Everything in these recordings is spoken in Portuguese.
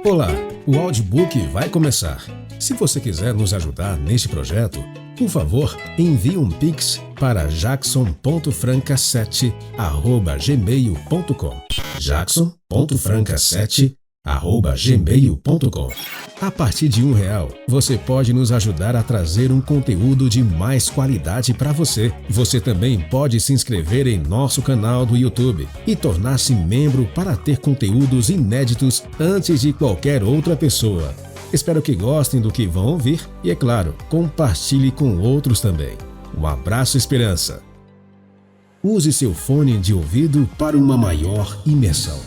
Olá, o audiobook vai começar. Se você quiser nos ajudar neste projeto, por favor, envie um Pix para jackson.franca7@gmail.com jackson.franca7@gmail.com. A partir de R$1, você pode nos ajudar a trazer um conteúdo de mais qualidade para você. Você também pode se inscrever em nosso canal do YouTube e tornar-se membro para ter conteúdos inéditos antes de qualquer outra pessoa. Espero que gostem do que vão ouvir e, é claro, compartilhe com outros também. Um abraço, Esperança. Use seu fone de ouvido para uma maior imersão.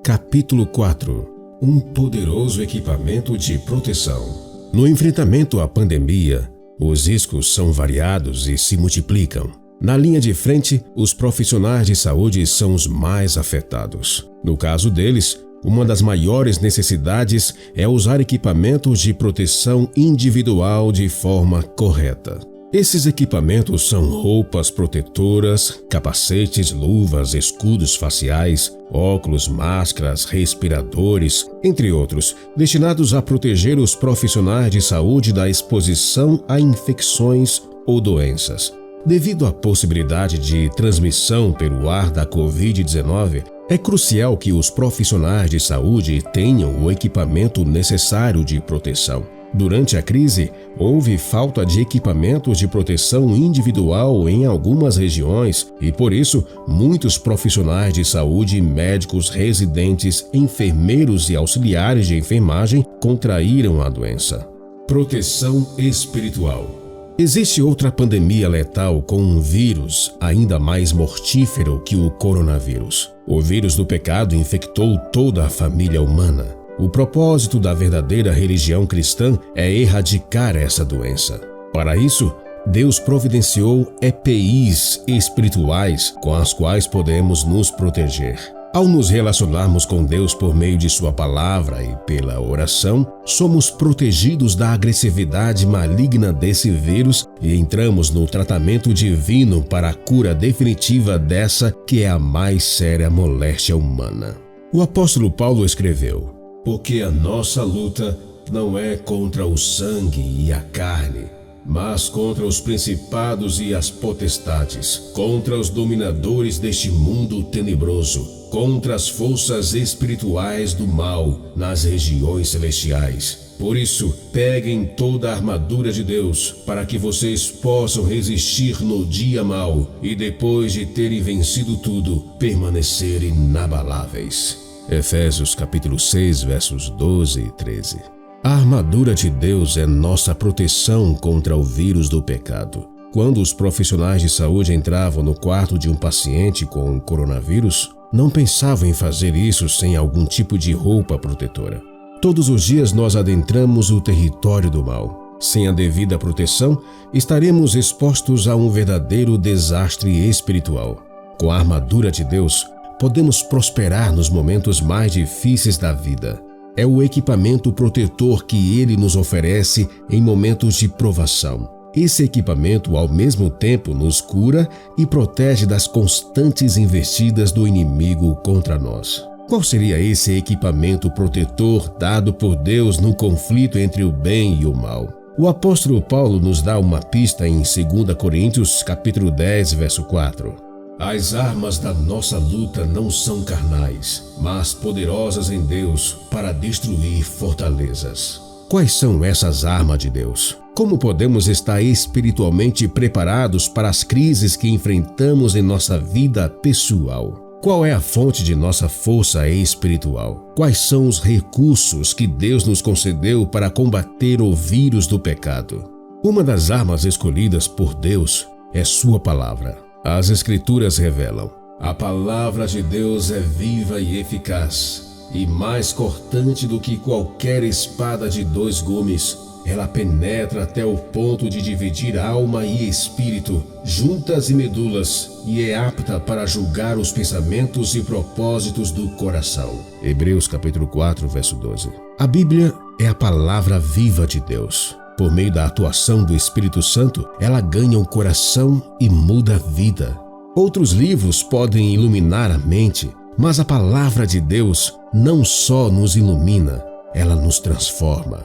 Capítulo 4. Um poderoso equipamento de proteção. No enfrentamento à pandemia, os riscos são variados e se multiplicam. Na linha de frente, os profissionais de saúde são os mais afetados. No caso deles, uma das maiores necessidades é usar equipamentos de proteção individual de forma correta. Esses equipamentos são roupas protetoras, capacetes, luvas, escudos faciais, óculos, máscaras, respiradores, entre outros, destinados a proteger os profissionais de saúde da exposição a infecções ou doenças. Devido à possibilidade de transmissão pelo ar da Covid-19, é crucial que os profissionais de saúde tenham o equipamento necessário de proteção. Durante a crise, houve falta de equipamentos de proteção individual em algumas regiões e, por isso, muitos profissionais de saúde, médicos, residentes, enfermeiros e auxiliares de enfermagem contraíram a doença. Proteção espiritual. Existe outra pandemia letal com um vírus ainda mais mortífero que o coronavírus. O vírus do pecado infectou toda a família humana. O propósito da verdadeira religião cristã é erradicar essa doença. Para isso, Deus providenciou EPIs espirituais com as quais podemos nos proteger. Ao nos relacionarmos com Deus por meio de Sua palavra e pela oração, somos protegidos da agressividade maligna desse vírus e entramos no tratamento divino para a cura definitiva dessa que é a mais séria moléstia humana. O apóstolo Paulo escreveu: porque a nossa luta não é contra o sangue e a carne, mas contra os principados e as potestades, contra os dominadores deste mundo tenebroso, contra as forças espirituais do mal nas regiões celestiais. Por isso, peguem toda a armadura de Deus, para que vocês possam resistir no dia mau e, depois de terem vencido tudo, permanecer inabaláveis. Efésios capítulo 6, versos 12 e 13. A armadura de Deus é nossa proteção contra o vírus do pecado. Quando os profissionais de saúde entravam no quarto de um paciente com coronavírus, não pensavam em fazer isso sem algum tipo de roupa protetora. Todos os dias nós adentramos o território do mal. Sem a devida proteção, estaremos expostos a um verdadeiro desastre espiritual. Com a armadura de Deus, podemos prosperar nos momentos mais difíceis da vida. É o equipamento protetor que Ele nos oferece em momentos de provação. Esse equipamento, ao mesmo tempo, nos cura e protege das constantes investidas do inimigo contra nós. Qual seria esse equipamento protetor dado por Deus no conflito entre o bem e o mal? O apóstolo Paulo nos dá uma pista em 2 Coríntios capítulo 10, verso 4. As armas da nossa luta não são carnais, mas poderosas em Deus para destruir fortalezas. Quais são essas armas de Deus? Como podemos estar espiritualmente preparados para as crises que enfrentamos em nossa vida pessoal? Qual é a fonte de nossa força espiritual? Quais são os recursos que Deus nos concedeu para combater o vírus do pecado? Uma das armas escolhidas por Deus é Sua palavra. As Escrituras revelam: a palavra de Deus é viva e eficaz, e mais cortante do que qualquer espada de 2 gumes. Ela penetra até o ponto de dividir alma e espírito, juntas e medulas, e é apta para julgar os pensamentos e propósitos do coração. Hebreus capítulo 4, verso 12. A Bíblia é a palavra viva de Deus. Por meio da atuação do Espírito Santo, ela ganha o coração e muda a vida. Outros livros podem iluminar a mente, mas a palavra de Deus não só nos ilumina, ela nos transforma.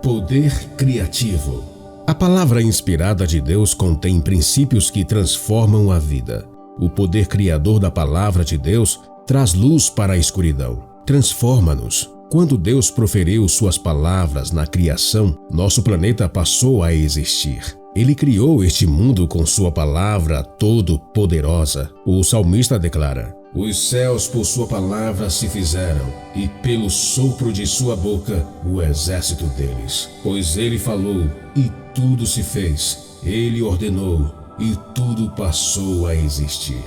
Poder criativo. A palavra inspirada de Deus contém princípios que transformam a vida. O poder criador da palavra de Deus traz luz para a escuridão, transforma-nos. Quando Deus proferiu suas palavras na criação, nosso planeta passou a existir. Ele criou este mundo com sua palavra todo-poderosa. O salmista declara: os céus por sua palavra se fizeram, e pelo sopro de sua boca o exército deles. Pois ele falou, e tudo se fez. Ele ordenou, e tudo passou a existir.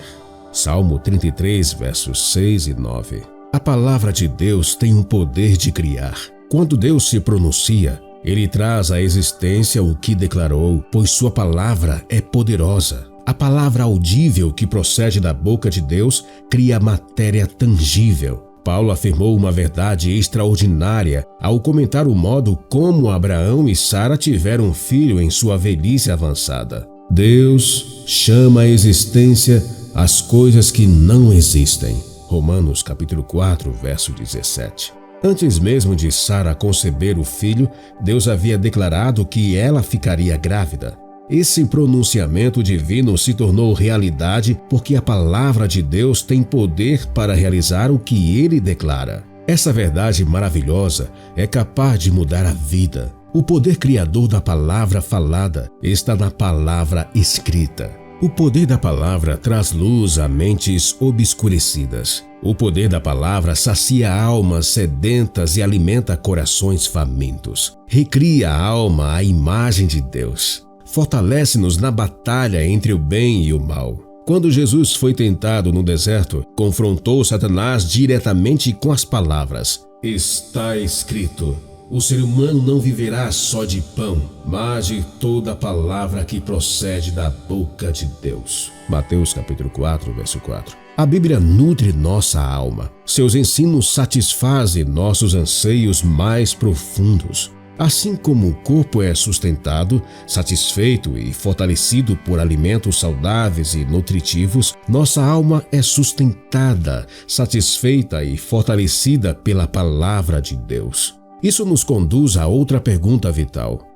Salmo 33, versos 6 e 9. A palavra de Deus tem o poder de criar. Quando Deus se pronuncia, Ele traz à existência o que declarou, pois sua palavra é poderosa. A palavra audível que procede da boca de Deus cria matéria tangível. Paulo afirmou uma verdade extraordinária ao comentar o modo como Abraão e Sara tiveram um filho em sua velhice avançada. Deus chama à existência as coisas que não existem. Romanos capítulo 4, verso 17. Antes mesmo de Sara conceber o filho, Deus havia declarado que ela ficaria grávida. Esse pronunciamento divino se tornou realidade porque a palavra de Deus tem poder para realizar o que Ele declara. Essa verdade maravilhosa é capaz de mudar a vida. O poder criador da palavra falada está na palavra escrita. O poder da palavra traz luz a mentes obscurecidas. O poder da palavra sacia almas sedentas e alimenta corações famintos. Recria a alma à imagem de Deus. Fortalece-nos na batalha entre o bem e o mal. Quando Jesus foi tentado no deserto, confrontou Satanás diretamente com as palavras: está escrito, o ser humano não viverá só de pão, mas de toda palavra que procede da boca de Deus. Mateus capítulo 4, verso 4. A Bíblia nutre nossa alma. Seus ensinos satisfazem nossos anseios mais profundos. Assim como o corpo é sustentado, satisfeito e fortalecido por alimentos saudáveis e nutritivos, nossa alma é sustentada, satisfeita e fortalecida pela palavra de Deus. Isso nos conduz a outra pergunta vital.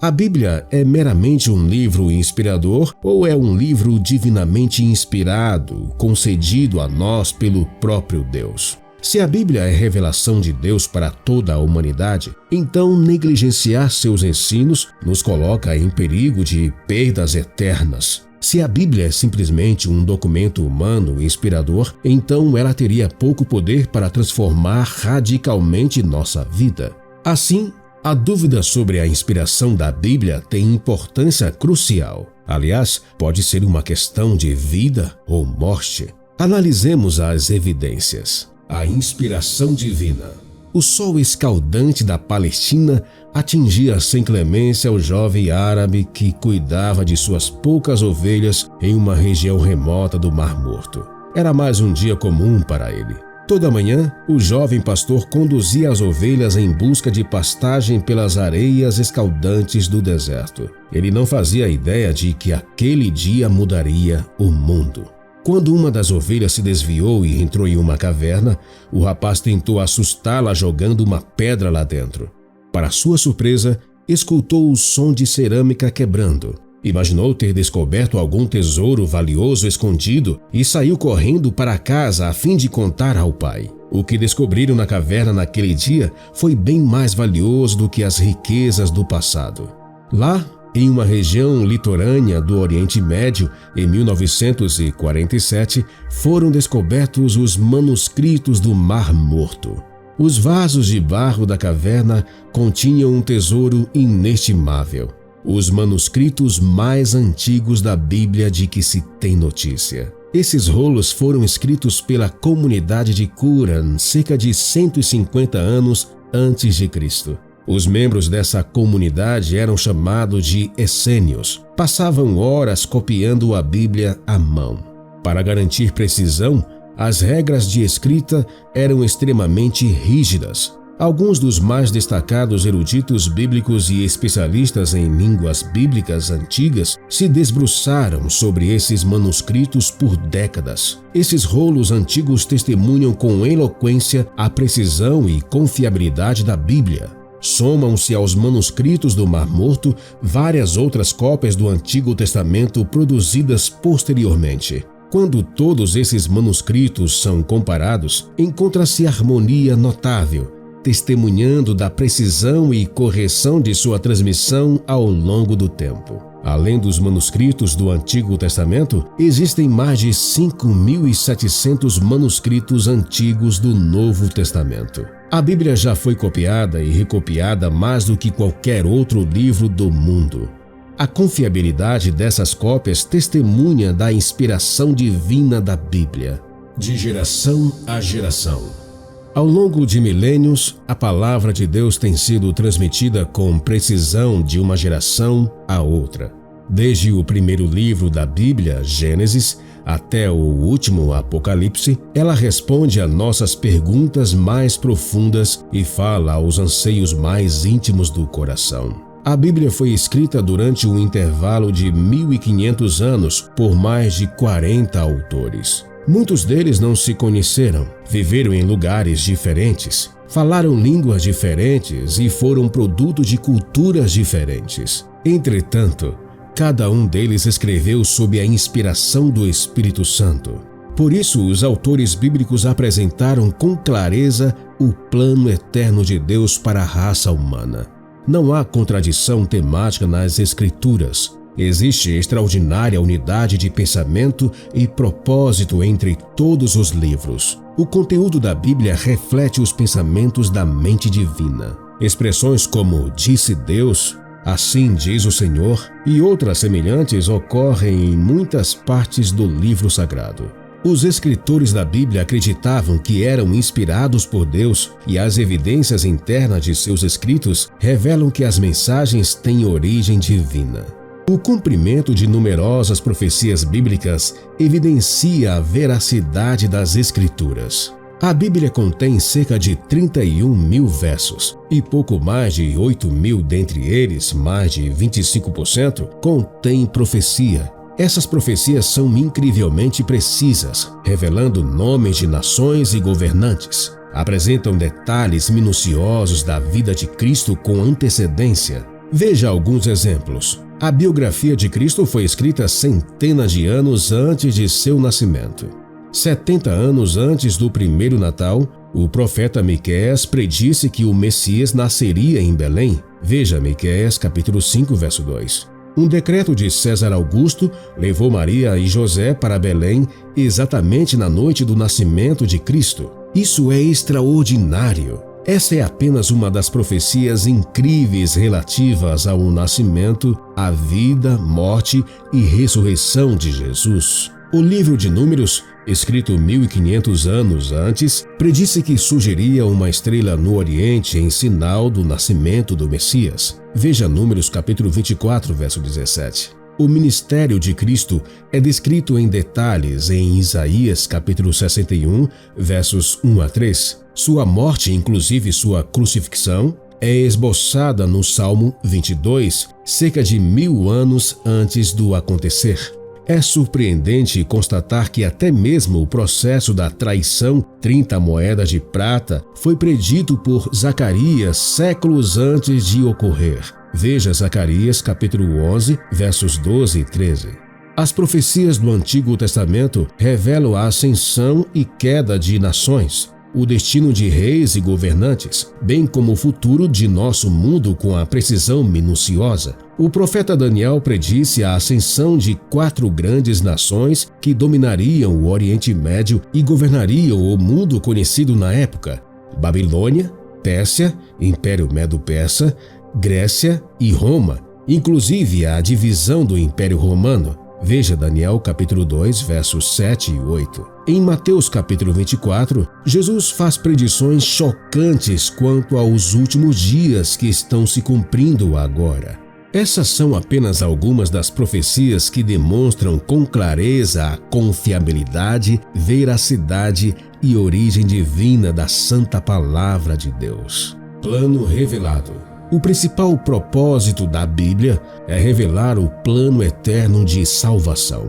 A Bíblia é meramente um livro inspirador ou é um livro divinamente inspirado, concedido a nós pelo próprio Deus? Se a Bíblia é revelação de Deus para toda a humanidade, então negligenciar seus ensinos nos coloca em perigo de perdas eternas. Se a Bíblia é simplesmente um documento humano inspirador, então ela teria pouco poder para transformar radicalmente nossa vida. Assim, a dúvida sobre a inspiração da Bíblia tem importância crucial. Aliás, pode ser uma questão de vida ou morte. Analisemos as evidências. A inspiração divina. O sol escaldante da Palestina atingia sem clemência o jovem árabe que cuidava de suas poucas ovelhas em uma região remota do Mar Morto. Era mais um dia comum para ele. Toda manhã, o jovem pastor conduzia as ovelhas em busca de pastagem pelas areias escaldantes do deserto. Ele não fazia ideia de que aquele dia mudaria o mundo. Quando uma das ovelhas se desviou e entrou em uma caverna, o rapaz tentou assustá-la jogando uma pedra lá dentro. Para sua surpresa, escutou o som de cerâmica quebrando. Imaginou ter descoberto algum tesouro valioso escondido e saiu correndo para casa a fim de contar ao pai. O que descobriram na caverna naquele dia foi bem mais valioso do que as riquezas do passado. Lá, em uma região litorânea do Oriente Médio, em 1947, foram descobertos os manuscritos do Mar Morto. Os vasos de barro da caverna continham um tesouro inestimável. Os manuscritos mais antigos da Bíblia de que se tem notícia. Esses rolos foram escritos pela comunidade de Qumran cerca de 150 anos antes de Cristo. Os membros dessa comunidade eram chamados de essênios. Passavam horas copiando a Bíblia à mão. Para garantir precisão, as regras de escrita eram extremamente rígidas. Alguns dos mais destacados eruditos bíblicos e especialistas em línguas bíblicas antigas se debruçaram sobre esses manuscritos por décadas. Esses rolos antigos testemunham com eloquência a precisão e confiabilidade da Bíblia. Somam-se aos manuscritos do Mar Morto várias outras cópias do Antigo Testamento produzidas posteriormente. Quando todos esses manuscritos são comparados, encontra-se harmonia notável, testemunhando da precisão e correção de sua transmissão ao longo do tempo. Além dos manuscritos do Antigo Testamento, existem mais de 5.700 manuscritos antigos do Novo Testamento. A Bíblia já foi copiada e recopiada mais do que qualquer outro livro do mundo. A confiabilidade dessas cópias testemunha da inspiração divina da Bíblia, de geração a geração. Ao longo de milênios, a palavra de Deus tem sido transmitida com precisão de uma geração a outra. Desde o primeiro livro da Bíblia, Gênesis, até o último Apocalipse, ela responde a nossas perguntas mais profundas e fala aos anseios mais íntimos do coração. A Bíblia foi escrita durante um intervalo de 1.500 anos por mais de 40 autores. Muitos deles não se conheceram, viveram em lugares diferentes, falaram línguas diferentes e foram produto de culturas diferentes. Entretanto, cada um deles escreveu sob a inspiração do Espírito Santo. Por isso, os autores bíblicos apresentaram com clareza o plano eterno de Deus para a raça humana. Não há contradição temática nas Escrituras. Existe extraordinária unidade de pensamento e propósito entre todos os livros. O conteúdo da Bíblia reflete os pensamentos da mente divina. Expressões como "disse Deus", "assim diz o Senhor" e outras semelhantes ocorrem em muitas partes do livro sagrado. Os escritores da Bíblia acreditavam que eram inspirados por Deus e as evidências internas de seus escritos revelam que as mensagens têm origem divina. O cumprimento de numerosas profecias bíblicas evidencia a veracidade das Escrituras. A Bíblia contém cerca de 31.000 versos e pouco mais de 8.000 dentre eles, mais de 25%, contém profecia. Essas profecias são incrivelmente precisas, revelando nomes de nações e governantes. Apresentam detalhes minuciosos da vida de Cristo com antecedência. Veja alguns exemplos. A biografia de Cristo foi escrita centenas de anos antes de seu nascimento. 70 anos antes do primeiro Natal, o profeta Miqueias predisse que o Messias nasceria em Belém. Veja Miqueias capítulo 5, verso 2. Um decreto de César Augusto levou Maria e José para Belém exatamente na noite do nascimento de Cristo. Isso é extraordinário. Essa é apenas uma das profecias incríveis relativas ao nascimento, à vida, morte e ressurreição de Jesus. O livro de Números, escrito 1.500 anos antes, predisse que surgiria uma estrela no Oriente em sinal do nascimento do Messias. Veja Números capítulo 24, verso 17. O ministério de Cristo é descrito em detalhes em Isaías capítulo 61, versos 1 a 3. Sua morte, inclusive sua crucifixão, é esboçada no Salmo 22, cerca de 1000 anos antes do acontecer. É surpreendente constatar que até mesmo o processo da traição, 30 moedas de prata, foi predito por Zacarias séculos antes de ocorrer. Veja Zacarias capítulo 11, versos 12 e 13. As profecias do Antigo Testamento revelam a ascensão e queda de nações, o destino de reis e governantes, bem como o futuro de nosso mundo com a precisão minuciosa. O profeta Daniel predisse a ascensão de 4 grandes nações que dominariam o Oriente Médio e governariam o mundo conhecido na época: Babilônia, Pérsia, Império Medo-Persa, Grécia e Roma, inclusive a divisão do Império Romano. Veja Daniel capítulo 2, versos 7 e 8. Em Mateus capítulo 24, Jesus faz predições chocantes quanto aos últimos dias que estão se cumprindo agora. Essas são apenas algumas das profecias que demonstram com clareza a confiabilidade, veracidade e origem divina da Santa Palavra de Deus. Plano revelado. O principal propósito da Bíblia é revelar o plano eterno de salvação.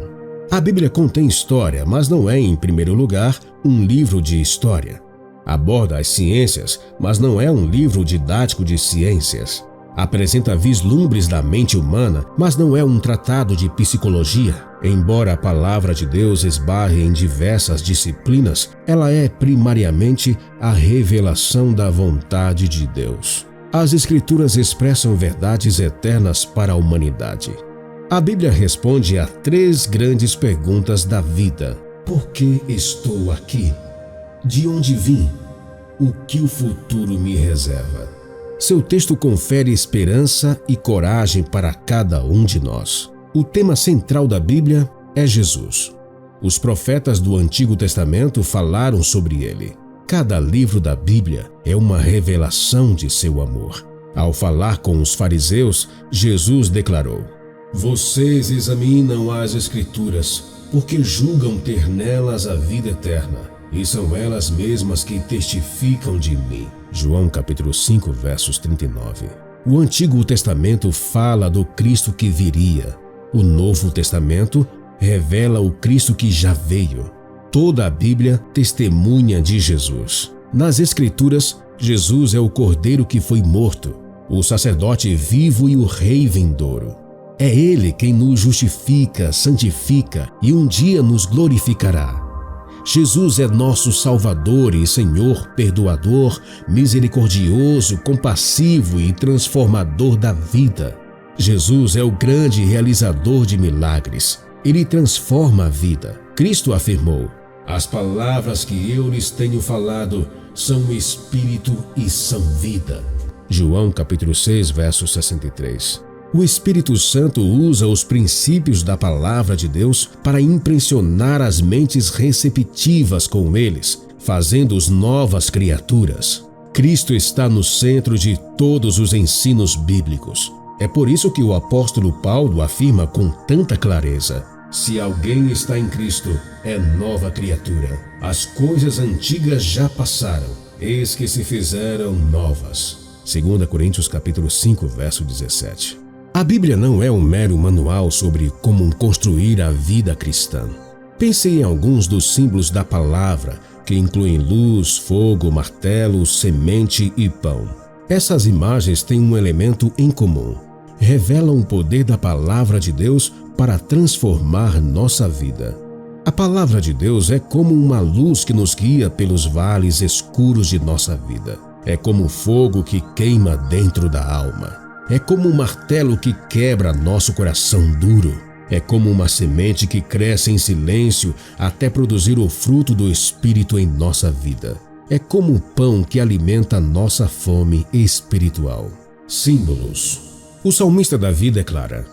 A Bíblia contém história, mas não é, em primeiro lugar, um livro de história. Aborda as ciências, mas não é um livro didático de ciências. Apresenta vislumbres da mente humana, mas não é um tratado de psicologia. Embora a palavra de Deus esbarre em diversas disciplinas, ela é primariamente a revelação da vontade de Deus. As Escrituras expressam verdades eternas para a humanidade. A Bíblia responde a 3 grandes perguntas da vida: por que estou aqui? De onde vim? O que o futuro me reserva? Seu texto confere esperança e coragem para cada um de nós. O tema central da Bíblia é Jesus. Os profetas do Antigo Testamento falaram sobre ele. Cada livro da Bíblia é uma revelação de seu amor. Ao falar com os fariseus, Jesus declarou: vocês examinam as Escrituras, porque julgam ter nelas a vida eterna, e são elas mesmas que testificam de mim. João capítulo 5, versos 39. O Antigo Testamento fala do Cristo que viria. O Novo Testamento revela o Cristo que já veio. Toda a Bíblia testemunha de Jesus. Nas Escrituras, Jesus é o Cordeiro que foi morto, o sacerdote vivo e o Rei vindouro. É Ele quem nos justifica, santifica e um dia nos glorificará. Jesus é nosso Salvador e Senhor perdoador, misericordioso, compassivo e transformador da vida. Jesus é o grande realizador de milagres. Ele transforma a vida. Cristo afirmou: as palavras que eu lhes tenho falado são espírito e são vida. João capítulo 6, verso 63. O Espírito Santo usa os princípios da Palavra de Deus para impressionar as mentes receptivas com eles, fazendo-os novas criaturas. Cristo está no centro de todos os ensinos bíblicos. É por isso que o apóstolo Paulo afirma com tanta clareza: se alguém está em Cristo, é nova criatura. As coisas antigas já passaram, eis que se fizeram novas. 2 Coríntios capítulo 5, verso 17. A Bíblia não é um mero manual sobre como construir a vida cristã. Pense em alguns dos símbolos da palavra, que incluem luz, fogo, martelo, semente e pão. Essas imagens têm um elemento em comum: revelam o poder da palavra de Deus para transformar nossa vida. A palavra de Deus é como uma luz que nos guia pelos vales escuros de nossa vida. É como fogo que queima dentro da alma. É como um martelo que quebra nosso coração duro. É como uma semente que cresce em silêncio até produzir o fruto do Espírito em nossa vida. É como o pão que alimenta nossa fome espiritual. Símbolos. O salmista Davi declara: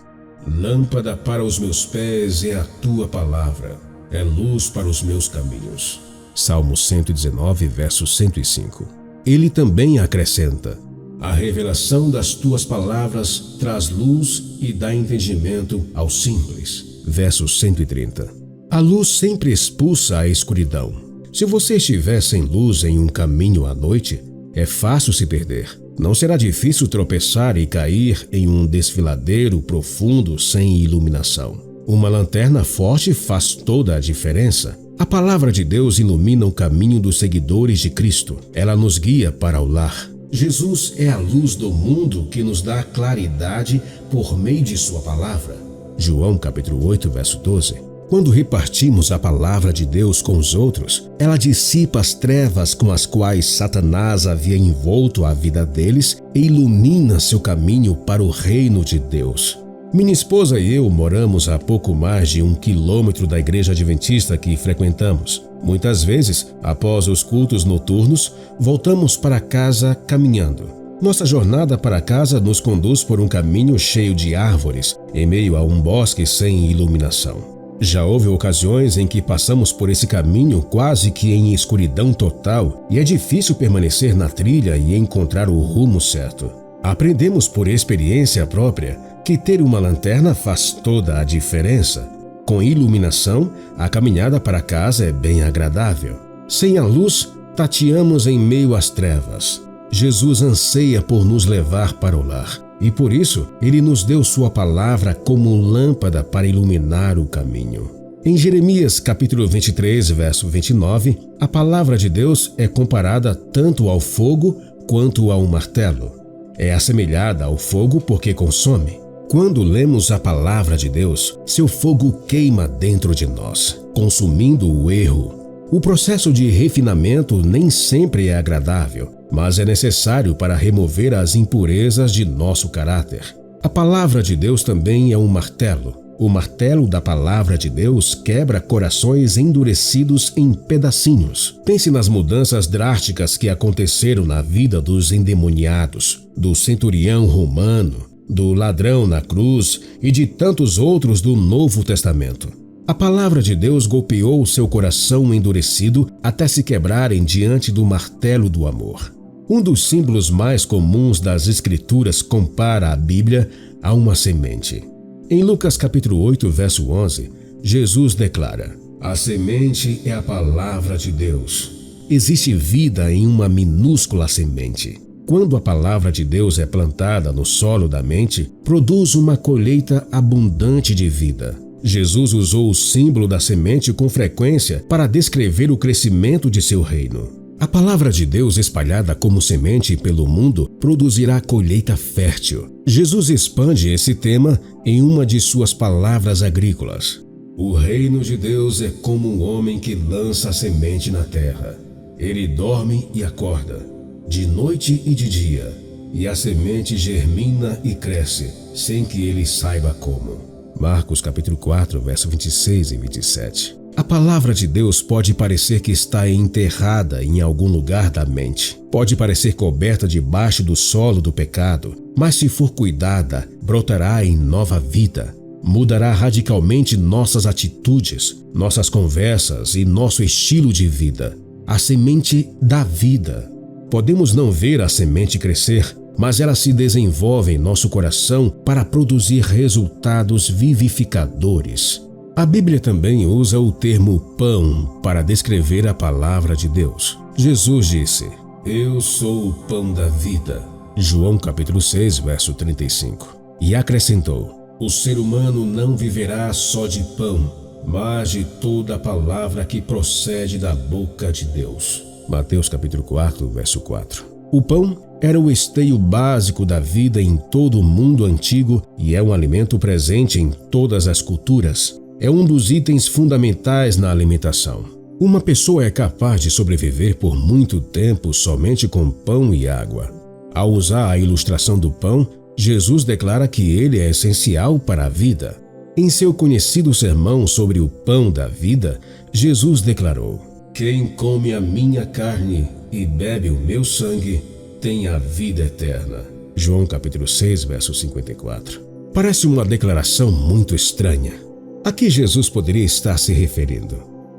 lâmpada para os meus pés é a tua palavra, é luz para os meus caminhos. Salmo 119, verso 105. Ele também acrescenta: a revelação das tuas palavras traz luz e dá entendimento aos simples. Verso 130. A luz sempre expulsa a escuridão. Se você estiver sem luz em um caminho à noite, é fácil se perder. Não será difícil tropeçar e cair em um desfiladeiro profundo sem iluminação. Uma lanterna forte faz toda a diferença. A palavra de Deus ilumina o caminho dos seguidores de Cristo. Ela nos guia para o lar. Jesus é a luz do mundo que nos dá claridade por meio de sua palavra. João capítulo 8, verso 12. Quando repartimos a palavra de Deus com os outros, ela dissipa as trevas com as quais Satanás havia envolto a vida deles e ilumina seu caminho para o reino de Deus. Minha esposa e eu moramos a pouco mais de 1 quilômetro da igreja adventista que frequentamos. Muitas vezes, após os cultos noturnos, voltamos para casa caminhando. Nossa jornada para casa nos conduz por um caminho cheio de árvores, em meio a um bosque sem iluminação. Já houve ocasiões em que passamos por esse caminho quase que em escuridão total e é difícil permanecer na trilha e encontrar o rumo certo. Aprendemos por experiência própria que ter uma lanterna faz toda a diferença. Com iluminação, a caminhada para casa é bem agradável. Sem a luz, tateamos em meio às trevas. Jesus anseia por nos levar para o lar, e por isso ele nos deu sua palavra como lâmpada para iluminar o caminho. Em Jeremias capítulo 23, verso 29, a palavra de Deus é comparada tanto ao fogo quanto ao martelo. É assemelhada ao fogo porque consome. Quando lemos a palavra de Deus, seu fogo queima dentro de nós, consumindo o erro. O processo de refinamento nem sempre é agradável, mas é necessário para remover as impurezas de nosso caráter. A palavra de Deus também é um martelo. O martelo da palavra de Deus quebra corações endurecidos em pedacinhos. Pense nas mudanças drásticas que aconteceram na vida dos endemoniados, do centurião romano, do ladrão na cruz e de tantos outros do Novo Testamento. A palavra de Deus golpeou seu coração endurecido até se quebrarem diante do martelo do amor. Um dos símbolos mais comuns das Escrituras compara a Bíblia a uma semente. Em Lucas capítulo 8, verso 11, Jesus declara: "A semente é a palavra de Deus." Existe vida em uma minúscula semente. Quando a palavra de Deus é plantada no solo da mente, produz uma colheita abundante de vida. Jesus usou o símbolo da semente com frequência para descrever o crescimento de seu reino. A palavra de Deus espalhada como semente pelo mundo produzirá colheita fértil. Jesus expande esse tema em uma de suas palavras agrícolas. "O reino de Deus é como um homem que lança a semente na terra. Ele dorme e acorda, de noite e de dia, e a semente germina e cresce, sem que ele saiba como." Marcos capítulo 4, verso 26 e 27. A palavra de Deus pode parecer que está enterrada em algum lugar da mente. Pode parecer coberta debaixo do solo do pecado, mas se for cuidada, brotará em nova vida. Mudará radicalmente nossas atitudes, nossas conversas e nosso estilo de vida. A semente da vida. Podemos não ver a semente crescer, mas ela se desenvolve em nosso coração para produzir resultados vivificadores. A Bíblia também usa o termo pão para descrever a palavra de Deus. Jesus disse: "Eu sou o pão da vida." João capítulo 6, verso 35. E acrescentou: "O ser humano não viverá só de pão, mas de toda a palavra que procede da boca de Deus." Mateus capítulo 4, verso 4. O pão era o esteio básico da vida em todo o mundo antigo e é um alimento presente em todas as culturas. É um dos itens fundamentais na alimentação. Uma pessoa é capaz de sobreviver por muito tempo somente com pão e água. Ao usar a ilustração do pão, Jesus declara que ele é essencial para a vida. Em seu conhecido sermão sobre o pão da vida, Jesus declarou: "Quem come a minha carne e bebe o meu sangue tem a vida eterna." João capítulo 6, verso 54. Parece uma declaração muito estranha. A que Jesus poderia estar se referindo?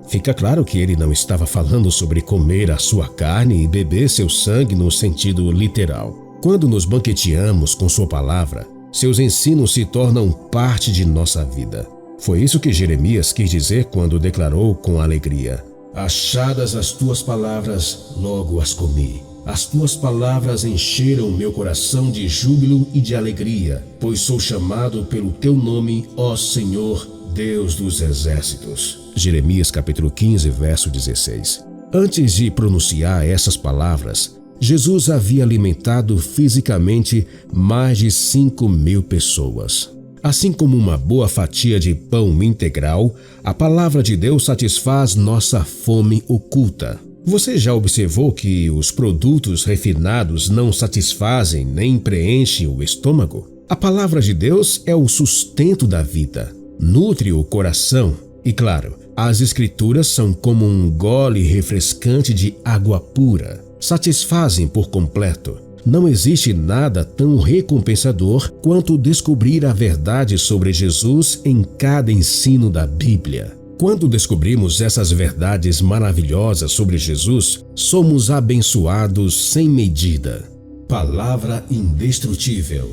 Fica claro que ele não estava falando sobre comer a sua carne e beber seu sangue no sentido literal. Quando nos banqueteamos com sua palavra, seus ensinos se tornam parte de nossa vida. Foi isso que Jeremias quis dizer quando declarou com alegria: "Achadas as tuas palavras, logo as comi. As tuas palavras encheram meu coração de júbilo e de alegria, pois sou chamado pelo teu nome, ó Senhor, Deus dos exércitos." Jeremias capítulo 15, verso 16. Antes de pronunciar essas palavras, Jesus havia alimentado fisicamente mais de 5.000 pessoas. Assim como uma boa fatia de pão integral, a palavra de Deus satisfaz nossa fome oculta. Você já observou que os produtos refinados não satisfazem nem preenchem o estômago? A palavra de Deus é o sustento da vida. Nutre o coração e, claro, as Escrituras são como um gole refrescante de água pura. Satisfazem por completo. Não existe nada tão recompensador quanto descobrir a verdade sobre Jesus em cada ensino da Bíblia. Quando descobrimos essas verdades maravilhosas sobre Jesus, somos abençoados sem medida. Palavra indestrutível.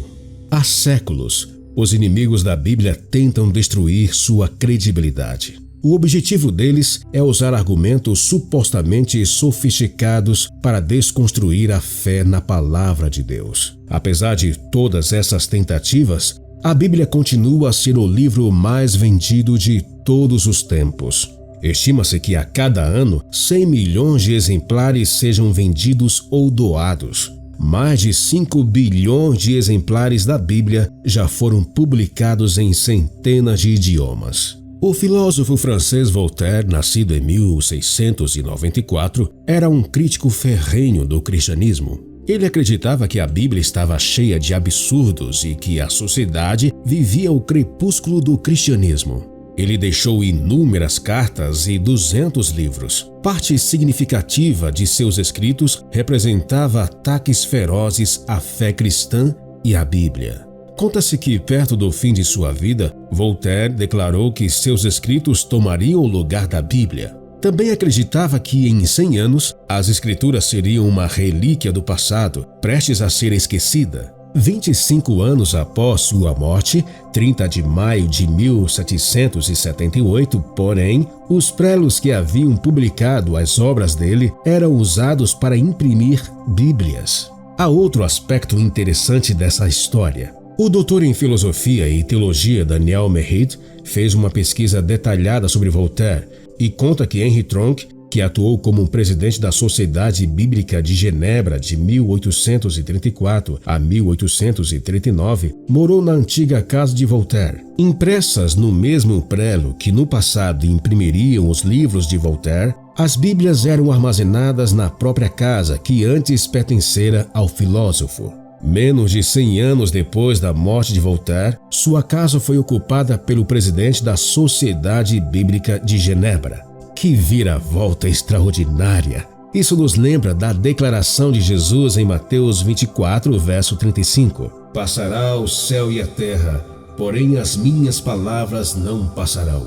Há séculos, Os inimigos da Bíblia tentam destruir sua credibilidade. O objetivo deles é usar argumentos supostamente sofisticados para desconstruir a fé na palavra de Deus. Apesar de todas essas tentativas, a Bíblia continua a ser o livro mais vendido de todos os tempos. Estima-se que a cada ano 100 milhões de exemplares sejam vendidos ou doados. Mais de 5 bilhões de exemplares da Bíblia já foram publicados em centenas de idiomas. O filósofo francês Voltaire, nascido em 1694, era um crítico ferrenho do cristianismo. Ele acreditava que a Bíblia estava cheia de absurdos e que a sociedade vivia o crepúsculo do cristianismo. Ele deixou inúmeras cartas e 200 livros. Parte significativa de seus escritos representava ataques ferozes à fé cristã e à Bíblia. Conta-se que, perto do fim de sua vida, Voltaire declarou que seus escritos tomariam o lugar da Bíblia. Também acreditava que, em 100 anos, as escrituras seriam uma relíquia do passado, prestes a ser esquecida. 25 anos após sua morte, 30 de maio de 1778, porém, os prelos que haviam publicado as obras dele eram usados para imprimir Bíblias. Há outro aspecto interessante dessa história. O doutor em filosofia e teologia Daniel Merritt fez uma pesquisa detalhada sobre Voltaire e conta que Henry Tronc, que atuou como presidente da Sociedade Bíblica de Genebra de 1834 a 1839, morou na antiga casa de Voltaire. Impressas no mesmo prelo que no passado imprimiriam os livros de Voltaire, as Bíblias eram armazenadas na própria casa que antes pertencera ao filósofo. Menos de 100 anos depois da morte de Voltaire, sua casa foi ocupada pelo presidente da Sociedade Bíblica de Genebra. Que viravolta extraordinária! Isso nos lembra da declaração de Jesus em Mateus 24, verso 35. Passará o céu e a terra, porém as minhas palavras não passarão.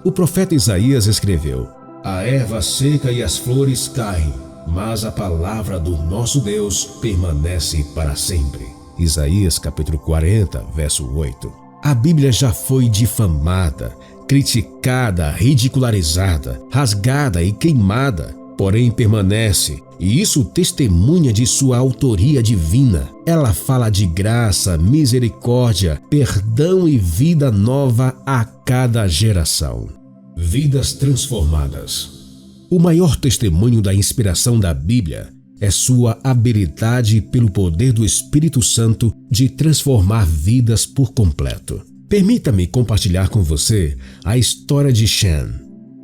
O profeta Isaías escreveu: a erva seca e as flores caem, mas a palavra do nosso Deus permanece para sempre. Isaías capítulo 40, verso 8. A Bíblia já foi difamada, criticada, ridicularizada, rasgada e queimada, porém permanece, e isso testemunha de sua autoria divina. Ela fala de graça, misericórdia, perdão e vida nova a cada geração. Vidas transformadas. O maior testemunho da inspiração da Bíblia é sua habilidade pelo poder do Espírito Santo de transformar vidas por completo. Permita-me compartilhar com você a história de Shem.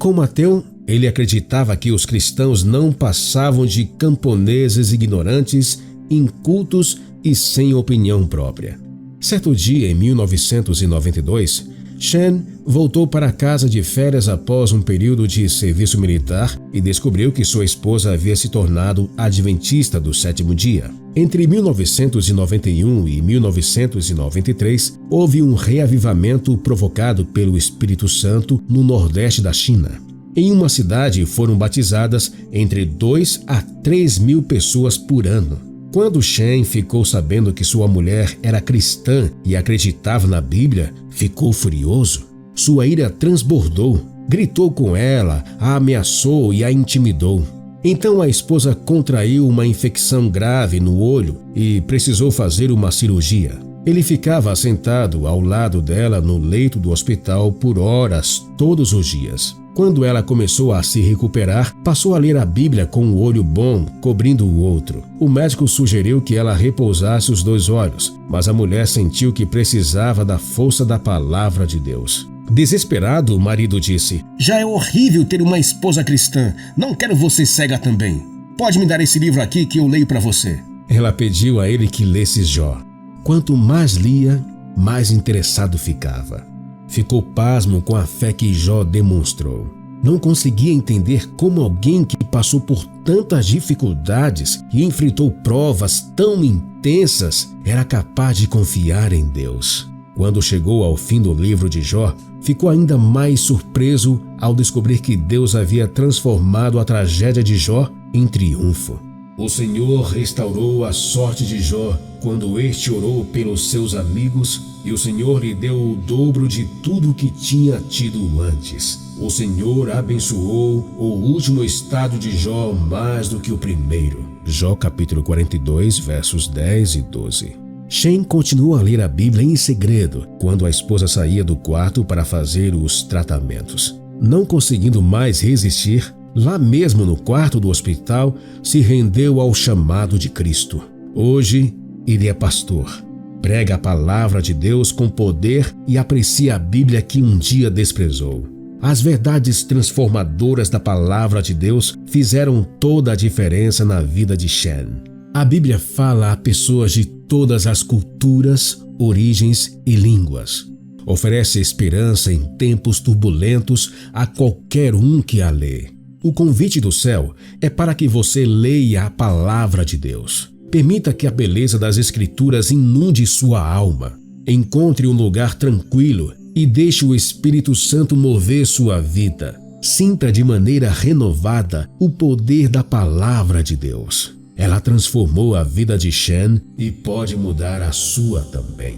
Como ateu, ele acreditava que os cristãos não passavam de camponeses ignorantes, incultos e sem opinião própria. Certo dia, em 1992, Shem voltou para casa de férias após um período de serviço militar e descobriu que sua esposa havia se tornado adventista do sétimo dia. Entre 1991 e 1993, houve um reavivamento provocado pelo Espírito Santo no nordeste da China. Em uma cidade foram batizadas entre 2 a 3 mil pessoas por ano. Quando Shem ficou sabendo que sua mulher era cristã e acreditava na Bíblia, ficou furioso. Sua ira transbordou, gritou com ela, a ameaçou e a intimidou. Então a esposa contraiu uma infecção grave no olho e precisou fazer uma cirurgia. Ele ficava sentado ao lado dela no leito do hospital por horas todos os dias. Quando ela começou a se recuperar, passou a ler a Bíblia com o olho bom cobrindo o outro. O médico sugeriu que ela repousasse os 2 olhos, mas a mulher sentiu que precisava da força da palavra de Deus. Desesperado, o marido disse: já é horrível ter uma esposa cristã. Não quero você cega também. Pode me dar esse livro aqui que eu leio para você. Ela pediu a ele que lesse Jó. Quanto mais lia, mais interessado ficava. Ficou pasmo com a fé que Jó demonstrou. Não conseguia entender como alguém que passou por tantas dificuldades e enfrentou provas tão intensas era capaz de confiar em Deus. Quando chegou ao fim do livro de Jó, ficou ainda mais surpreso ao descobrir que Deus havia transformado a tragédia de Jó em triunfo. O Senhor restaurou a sorte de Jó quando este orou pelos seus amigos, e o Senhor lhe deu o dobro de tudo o que tinha tido antes. O Senhor abençoou o último estado de Jó mais do que o primeiro. Jó capítulo 42, versos 10 e 12. Shem continuou a ler a Bíblia em segredo quando a esposa saía do quarto para fazer os tratamentos. Não conseguindo mais resistir, lá mesmo no quarto do hospital, se rendeu ao chamado de Cristo. Hoje, ele é pastor, prega a palavra de Deus com poder e aprecia a Bíblia que um dia desprezou. As verdades transformadoras da palavra de Deus fizeram toda a diferença na vida de Shem. A Bíblia fala a pessoas de todas as culturas, origens e línguas. Oferece esperança em tempos turbulentos a qualquer um que a lê. O convite do céu é para que você leia a palavra de Deus. Permita que a beleza das Escrituras inunde sua alma. Encontre um lugar tranquilo e deixe o Espírito Santo mover sua vida. Sinta de maneira renovada o poder da palavra de Deus. Ela transformou a vida de Shem e pode mudar a sua também.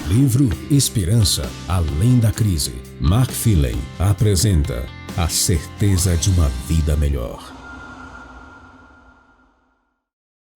Livro Esperança Além da Crise. Mark Finley apresenta A Certeza de uma Vida Melhor.